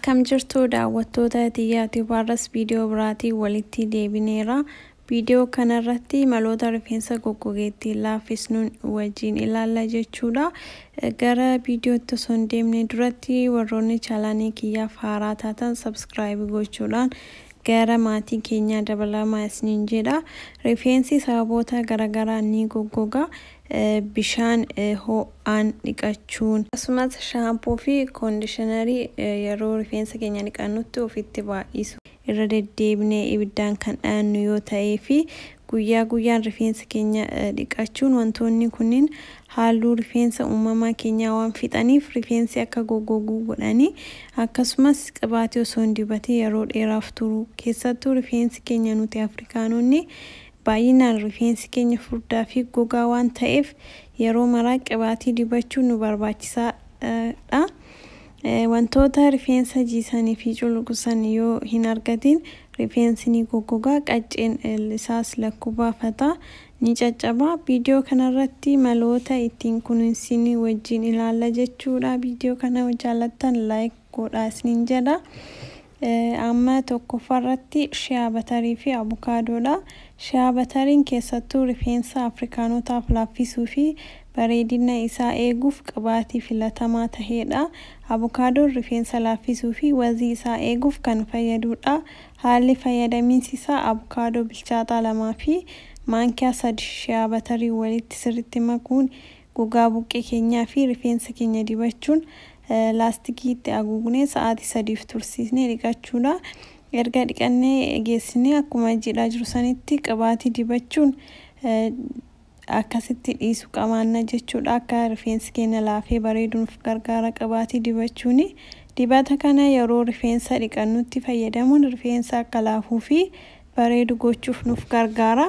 Kam jirtu daawwattoota xiyyaati barras viidiyoo biraatii walitti deebineera. Viidiyoo kanarratti maloota rifeensa goggogeetti laaffisnuun wajjin ilaalla jechuudha. Gara viidiyootti osoo hin deemne duratti warroonni chaanalii kiyyaaf haaraa taatan subscribe gochuudhaan gara maatii keenya dabalamaa isiniin jedha. Rifeensi sababoota garaagaraa ni goggoga. Bishaan ho'aan dhiqachuun akkasumas shaampoo fi koondishinarii yeroo rifeensa keenya dhiqannutti ofitti baay'isu irra deddeebinee ibiddaan kan dhaannu yoo ta'ee fi guyyaa guyyaan rifeensa keenya dhiqachuun wantoonni kunniin halluu rifeensa uumamaa keenyaa waan fixaniif rifeensi akka goggogu godhanii akkasumas qibaatii osoo hin dibatin yeroo dheeraaf turu keessattuu rifeensi keenya nuti Afrikaanonni baay'inaan rifeensi keenya furdaa fi gogaa waan ta'eef yeroo maraa qibaatii dibachuun nu barbaachisaadha. Wantoota rifeensa jiisanii fi culuqqusan yoo hin argatin rifeensi ni goggoga, qacceen isaas lakkuu baafata, ni caccaba. Viidiyoo kanarratti maloota ittiin kunuunsinii wajjin ilaalla jechuudha. Viidiyoo kana jaallattan like godhaa isiniin jedha. Amma tokkoffaarratti shea batarii fi avokaadoodha. Shea batariin keessattuu rifeensa Afrikaanotaaf laaffisuu fi bareedina isaa eeguuf qibaatii filatamaa ta'edha. Avokaadoon rifeensa laaffisuu fi wazii isaa eeguuf kan fayyadudha. Haalli fayyadamiinsi isaa avokaadoo bilchaataa 2 fi maankiyaa 3 shea batarii walitti sirriitti makuun gogaa buqqee keenyaa fi rifeensa keenya dibachuun laastikiitti haguugnee sa'aatii 3 tursiisnee dhiqachuudha. Erga dhiqannee geessinee akkuma jiidhaa jiru sanitti qibaatii dibachuun akkasitti dhiisu qabaanna jechuudha. Akka rifeensi keenya laafee bareeduuf gargaara qibaatii dibachuun. Dibata kana yeroo rifeensa dhiqannutti fayyadamuun rifeensa akka laafuu fi bareedu gochuuf nuuf gargaara.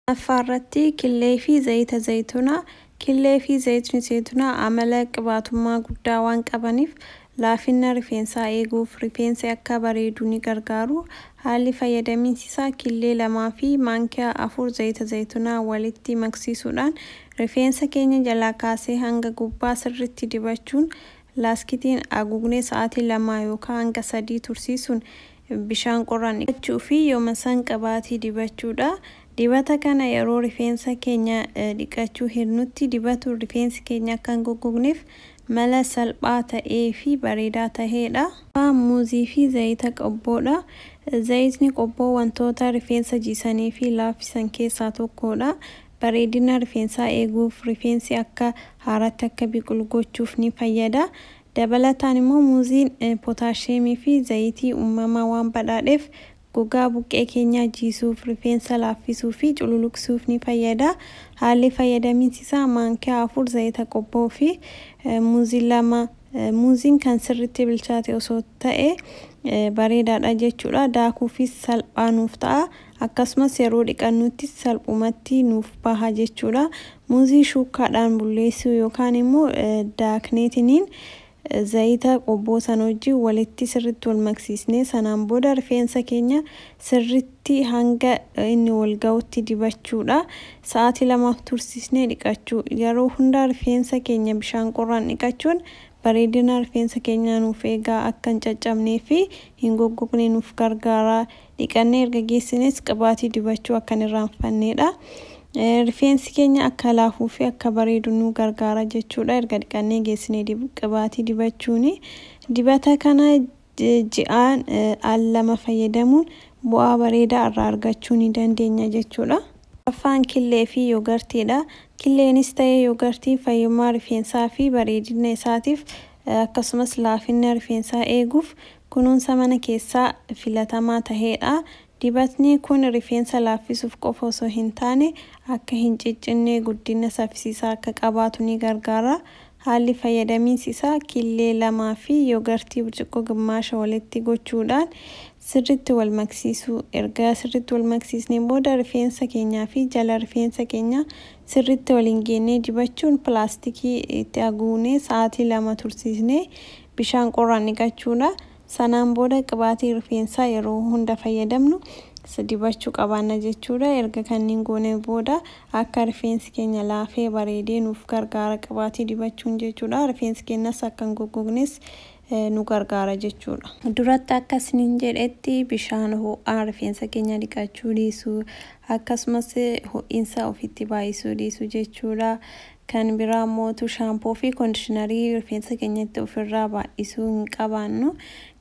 Affaarratti killee fi zayita zaytunaa. Killee fi zayitni zaytunaa amala qibaatummaa guddaa waan qabaniif laafina rifeensaa eeguuf rifeensi akka bareedu ni gargaaru. Haalli fayyadamiinsi isaa killee 2 fi maankiyaa 4 zayita zaytunaa walitti maksiisuudhaan rifeensa keenya jalaa kaasee hanga gubbaa sirriitti dibachuun laastikiin haguugnee sa'aatii 2 yookaan hanga 3 tursiisuun bishaan qorraan dhiqachuu fi yooma san qibaatii dibachuudha. Dibata kana yeroo rifeensa keenya dhiqachuu hirnutti dibatu rifeensi keenya akka hin goggogneef mala salphaa ta'ee fi bareedaa ta'edha. Muuzii fi zayita qobboodha. Zayitni qobboo wantoota rifeensa jiisanii fi laaffisan keessaa tokkodha. Bareedina rifeensaa eeguuf rifeensi akka haaraatti akka biqilu gochuuf ni fayyada. Dabalataan immoo muuziin pootaasheemii fi zayitii uumamaa waan badhaadheef gogaa buqqee keenyaa jiisuuf rifeensa laaffisuu fi cululuqsuuf ni fayyada. Haalli fayyadamiinsi isaa maankiyaa 4 zayita qobboo fi muuzii 2. Muuziin kan sirriitti bilchaate osoo ta'e bareedaadha jechuudha. Daakuufis salphaa nuuf ta'a. Akkasumas yeroo dhiqannutti salphumatti nuuf baha jechuudha. Muuzii shuukkaadhaan bulleessuu yookaan immoo daakneetiniin zayita qobboo sana wajjin walitti sirriitti wal maksiisnee sanaan booda rifeensa keenya sirriitti hanga inni wal ga'utti dibachuudha. Sa'aatii 2 tursiisnee dhiqachuu. Yeroo hunda rifeensa keenya bishaan qorraan dhiqachuun bareedina rifeensa keenyaa nuuf eegaa akka hin caccabnee fi hin goggogne nuuf gargaara. Dhiqannee erga geessines qibaatii dibachuu akka hin irraanfannedha. Rifeensi keenya akka laafuu fi akka bareedu nu gargaara jechuudha. Erga dhiqannee geessinee qibaatii dibachuun dibata kana ji'aan al 2 fayyadamuun bu'aa bareedaa irraa argachuu ni dandeenya jechuudha. Afaan killee fi yoogartiidha. Killeenis ta'ee yoogartiin fayyummaa rifeensaa fi bareedina isaatiif akkasumas laafina rifeensaa eeguuf kunuunsa mana keessaa filatamaa ta'edha. Dibatni kun rifeensa laaffisuuf qofa osoo hin taane akka hin ciccinne guddina saffisiisaa akka qabaatu ni gargaara. Haalli fayyadamiinsi isaa killee 2 fi yoogartii burcuqqoo gimmaasha walitti gochuudhaan sirriitti wal maksiisuu. Erga sirriitti wal maksiisneen booda rifeensa keenyaa fi jala rifeensa keenyaa sirriitti waliin geennee dibachuun pilaastikii itti haguugnee sa'aatii 2 tursiisnee bishaan qorraan dhiqachuudha. Sanaan booda qibaatii rifeensaa yeroo hunda fayyadamnu dibachuu qabaanna jechuudha. Erga kanneen goone booda akka rifeensi keenya laafee bareedee nuuf gargaara qibaatii dibachuun jechuudha. Rifeensi keenyas akka hin goggognes nu gargaara jechuudha. Duratti akkasiniin jedhetti bishaan ho'aa rifeensa keenya dhiqachuu dhiisuu akkasumas ho'iinsa ofitti baay'isuu dhiisuu jechuudha. Kan biraa immoo shaampoo fi kondiishinarii rifeensa keenyatti ofirraa baay'isuu hin qabaannu.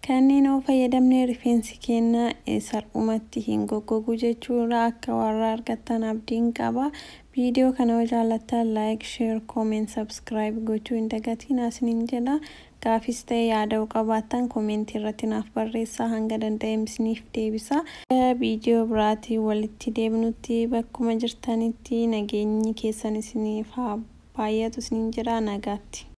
Kanneen yoo fayyadamne rifeensi keenya salphumatti hin goggogu jechuudha. Akka warra argattan abdiin qaba. Viidiyoo kana yoo jaallattan like, share, comment, subscribe gochuu hin dagatinaa isiniin jedha. Gaafis ta'e yaada qabaattan komentii irratti naaf barreessaa, hanga danda'eem isiniif deebisa. Viidiyoo biraatii walitti deebinutti bakkuma jirtanitti nageenyi keessan isiniif haa baay'atu isiniin jedha. Nagaatti.